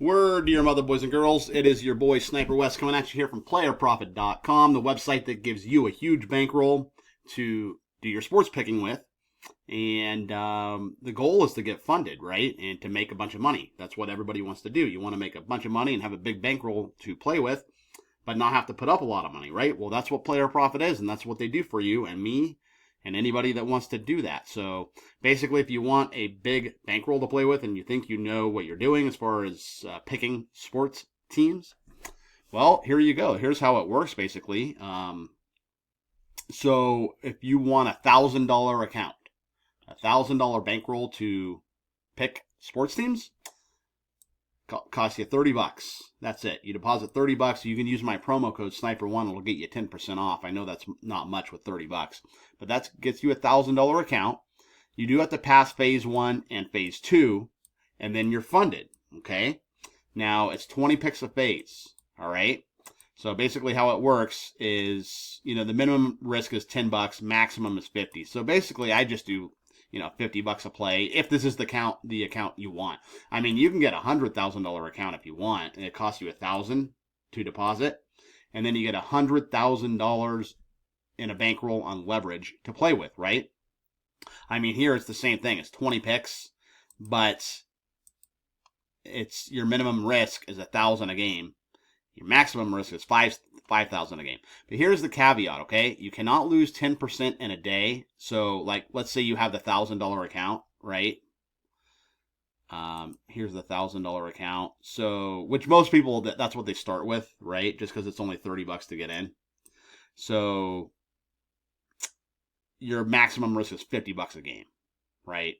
Word, dear mother, boys and girls. It is your boy Sniper Wes coming at you here from playerprofit.com, the website that gives you a huge bankroll to do your sports picking with. And the goal is to get funded, right? And to make a bunch of money. That's what everybody wants to do. You want to make a bunch of money and have a big bankroll to play with, but not have to put up a lot of money, right? Well, that's what Player Profit is, and that's what they do for you and me and anybody that wants to do that. So basically, if you want a big bankroll to play with and you think you know what you're doing as far as picking sports teams, well, here you go. Here's how it works, basically. So if you want $1,000 account, $1,000 bankroll to pick sports teams, costs you $30. That's it. You deposit $30. You can use my promo code Sniper1. It'll get you 10% off. I know that's not much with $30, but that gets you $1,000 account. You do have to pass phase 1 and phase 2, and then you're funded. Okay. Now it's 20 picks a phase. All right. So basically, how it works is, the minimum risk is $10, maximum is 50. So basically, I just do $50 a play if this is the account you want. I mean, you can get a $100,000 account if you want, and it costs you $1,000 to deposit, and then you get $100,000 in a bankroll on leverage to play with, right? I mean, here it's the same thing. It's 20 picks, but it's your minimum risk is $1,000 a game. Your maximum risk is $5,000 a game. But here's the caveat, okay? You cannot lose 10% in a day. So, like, let's say you have the $1,000 account, right? Here's the $1,000 account. So, which most people, that's what they start with, right? Just because it's only $30 to get in. So, your maximum risk is $50 a game, right?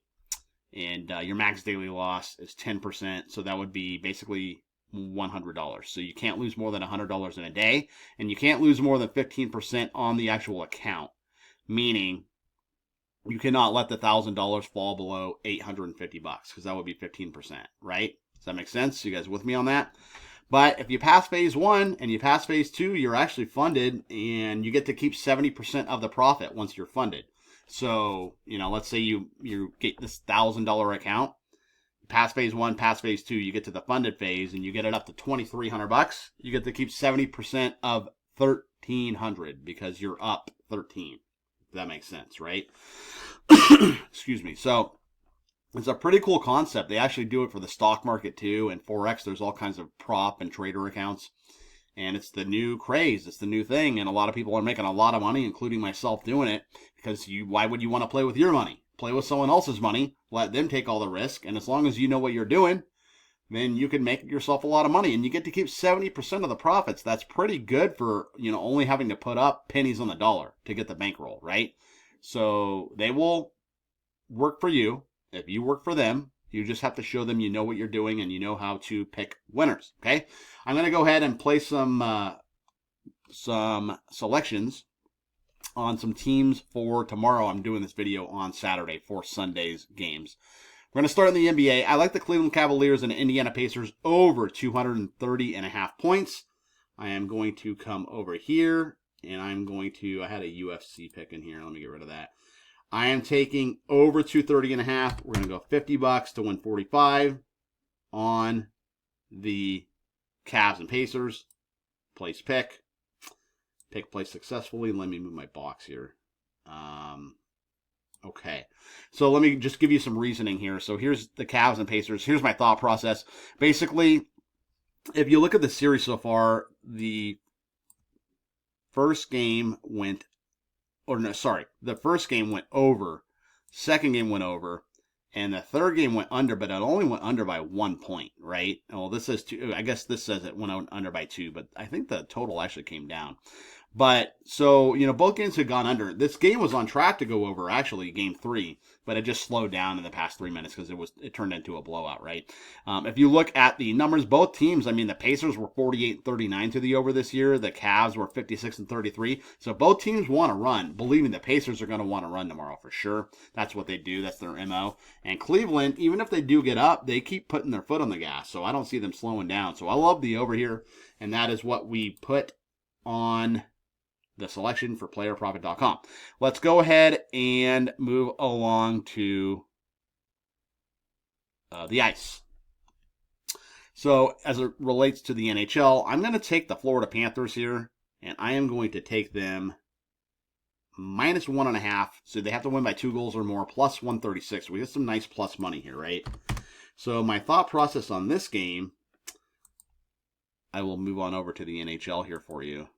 And your max daily loss is 10%. So that would be basically $100. So you can't lose more than $100 in a day, and you can't lose more than 15% on the actual account, meaning you cannot let the $1,000 fall below $850 because that would be 15%, right? Does that make sense? You guys with me on that? But if you pass phase 1 and you pass phase 2, you're actually funded, and you get to keep 70% of the profit once you're funded. So, let's say you get this $1,000 account, pass phase 1, pass phase 2, you get to the funded phase, and you get it up to $2,300. You get to keep 70% of $1,300 because you're up 13. If that makes sense, right? Excuse me. So it's a pretty cool concept. They actually do it for the stock market too, and Forex. There's all kinds of prop and trader accounts, and it's the new craze. It's the new thing, and a lot of people are making a lot of money, including myself, doing it because why would you want to play with your money? Play with someone else's money, let them take all the risk, and as long as you know what you're doing, then you can make yourself a lot of money, and you get to keep 70% of the profits. That's pretty good for, only having to put up pennies on the dollar to get the bankroll, right? So they will work for you. If you work for them, you just have to show them you know what you're doing and you know how to pick winners, okay? I'm going to go ahead and play some selections on some teams for tomorrow. I'm doing this video on Saturday for Sunday's games. We're going to start in the NBA. I like the Cleveland Cavaliers and the Indiana Pacers over 230.5 points. I am going to come over here, and I had a UFC pick in here. Let me get rid of that. I am taking over 230.5. We're going to go $50 to win 45 on the Cavs and Pacers. Place pick. Pick place successfully. Let me move my box here. Okay. So let me just give you some reasoning here. So here's the Cavs and Pacers. Here's my thought process. Basically, if you look at the series so far, the first game went over. Second game went over. And the third game went under, but it only went under by 1 point, right? Well, this says 2. I guess this says it went under by 2, but I think the total actually came down. But, so, both games had gone under. This game was on track to go over, actually, game 3, but it just slowed down in the past 3 minutes because it turned into a blowout, right? If you look at the numbers, both teams, the Pacers were 48-39 to the over this year. The Cavs were 56-33. So both teams want to run. Believe me, the Pacers are going to want to run tomorrow for sure. That's what they do. That's their MO. And Cleveland, even if they do get up, they keep putting their foot on the gas. So I don't see them slowing down. So I love the over here. And that is what we put on the selection for playerprofit.com. Let's go ahead and move along to the ice. So as it relates to the NHL, I'm going to take the Florida Panthers here, and I am going to take them minus 1.5. So they have to win by 2 goals or more, plus 136. We get some nice plus money here, right? So my thought process on this game, I will move on over to the NHL here for you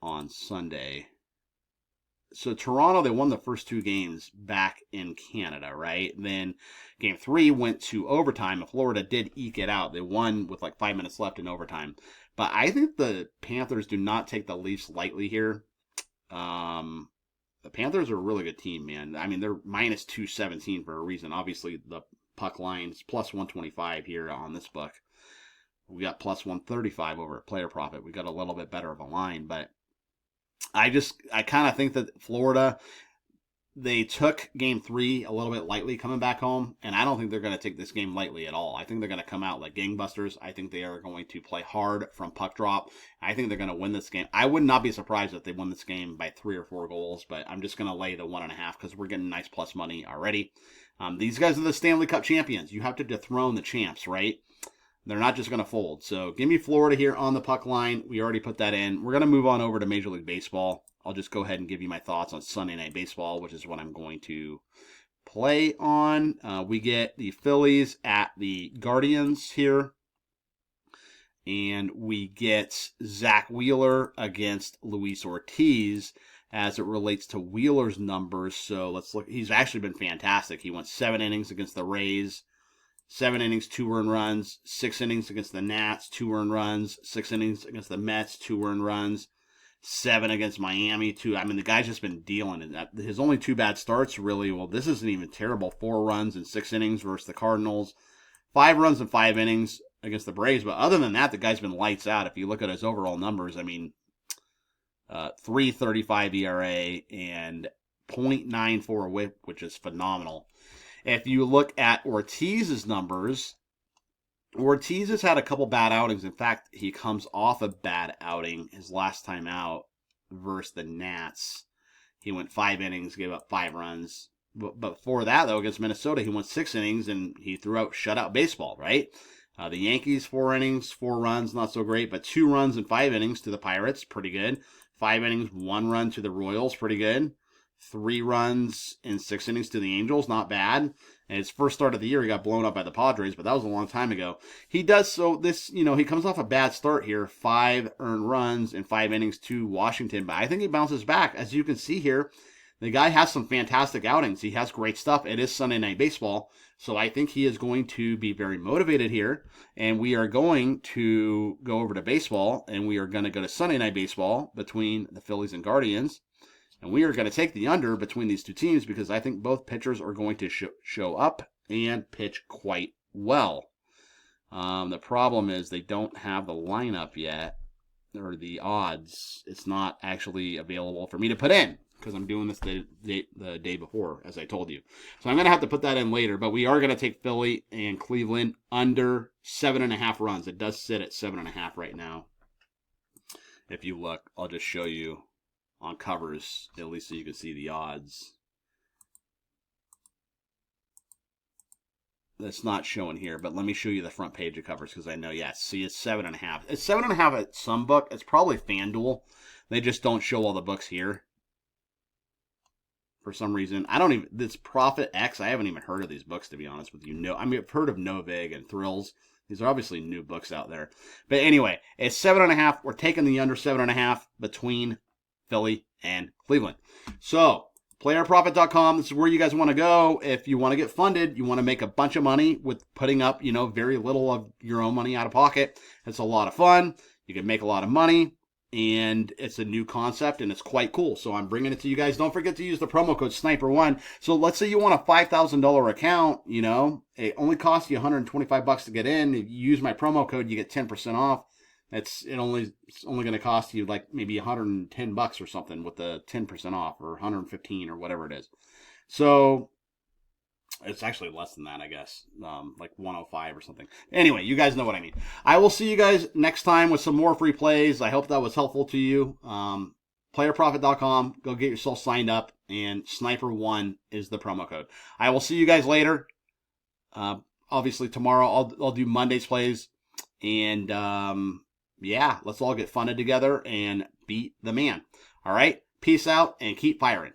on Sunday. So Toronto, they won the first 2 games back in Canada, right? Then game 3 went to overtime, and Florida did eke it out. They won with like 5 minutes left in overtime. But I think the Panthers do not take the Leafs lightly here. The Panthers are a really good team, man. I mean, they're minus 217 for a reason. Obviously, the puck line is plus 125 here on this book. We got plus 135 over at Player Profit. We got a little bit better of a line, but I kind of think that Florida, they took game 3 a little bit lightly coming back home, and I don't think they're going to take this game lightly at all. I think they're going to come out like gangbusters. I think they are going to play hard from puck drop. I think they're going to win this game. I would not be surprised if they won this game by 3 or 4 goals, but I'm just going to lay the 1.5 because we're getting nice plus money already. These guys are the Stanley Cup champions. You have to dethrone the champs, right? They're not just going to fold. So give me Florida here on the puck line. We already put that in. We're going to move on over to Major League Baseball. I'll just go ahead and give you my thoughts on Sunday Night Baseball, which is what I'm going to play on. We get the Phillies at the Guardians here. And we get Zach Wheeler against Luis Ortiz as it relates to Wheeler's numbers. So let's look. He's actually been fantastic. He went 7 innings against the Rays. 7 innings, 2 earned runs. 6 innings against the Nats, 2 earned runs. 6 innings against the Mets, 2 earned runs. 7 against Miami, 2. I mean, the guy's just been dealing. And his only 2 bad starts, really. Well, this isn't even terrible. 4 runs in 6 innings versus the Cardinals. 5 runs in 5 innings against the Braves. But other than that, the guy's been lights out. If you look at his overall numbers, I mean, 3.35 ERA and 0.94 WHIP, which is phenomenal. If you look at Ortiz's numbers, Ortiz has had a couple bad outings. In fact, he comes off a bad outing his last time out versus the Nats. He went 5 innings, gave up 5 runs. But before that, though, against Minnesota, he went 6 innings and he threw out shutout baseball, right? The Yankees, 4 innings, 4 runs, not so great, but 2 runs in 5 innings to the Pirates, pretty good. 5 innings, 1 run to the Royals, pretty good. 3 runs in 6 innings to the Angels, not bad. And his first start of the year, he got blown up by the Padres, but that was a long time ago. He does so this, he comes off a bad start here. 5 earned runs in 5 innings to Washington, but I think he bounces back. As you can see here, the guy has some fantastic outings. He has great stuff. It is Sunday Night Baseball, so I think he is going to be very motivated here. And we are going to go over to baseball, and we are going to go to Sunday Night Baseball between the Phillies and Guardians. And we are going to take the under between these 2 teams because I think both pitchers are going to show up and pitch quite well. The problem is they don't have the lineup yet, or the odds. It's not actually available for me to put in because I'm doing this the day before, as I told you. So I'm going to have to put that in later, but we are going to take Philly and Cleveland under 7.5 runs. It does sit at 7.5 right now. If you look, I'll just show you on covers, at least so you can see the odds. That's not showing here, but let me show you the front page of covers because I know, see, it's 7.5. It's 7.5 at some book. It's probably FanDuel. They just don't show all the books here for some reason. This Profit X, I haven't even heard of these books, to be honest with you. I've heard of Novig and Thrills. These are obviously new books out there. But anyway, it's 7.5. We're taking the under 7.5 between Philly and Cleveland. So, playerprofit.com, this is where you guys want to go. If you want to get funded, you want to make a bunch of money with putting up, very little of your own money out of pocket. It's a lot of fun. You can make a lot of money, and it's a new concept, and it's quite cool. So I'm bringing it to you guys. Don't forget to use the promo code SNIPER1. So let's say you want a $5,000 account, it only costs you $125 to get in. If you use my promo code, you get 10% off. It's only going to cost you like maybe $110 or something with the 10% off, or 115 or whatever it is. So it's actually less than that, I guess, like 105 or something. Anyway, you guys know what I mean. I will see you guys next time with some more free plays. I hope that was helpful to you. Playerprofit.com. Go get yourself signed up, and Sniper1 is the promo code. I will see you guys later. obviously tomorrow I'll do Monday's plays, and yeah, let's all get funded together and beat the man. All right, peace out and keep firing.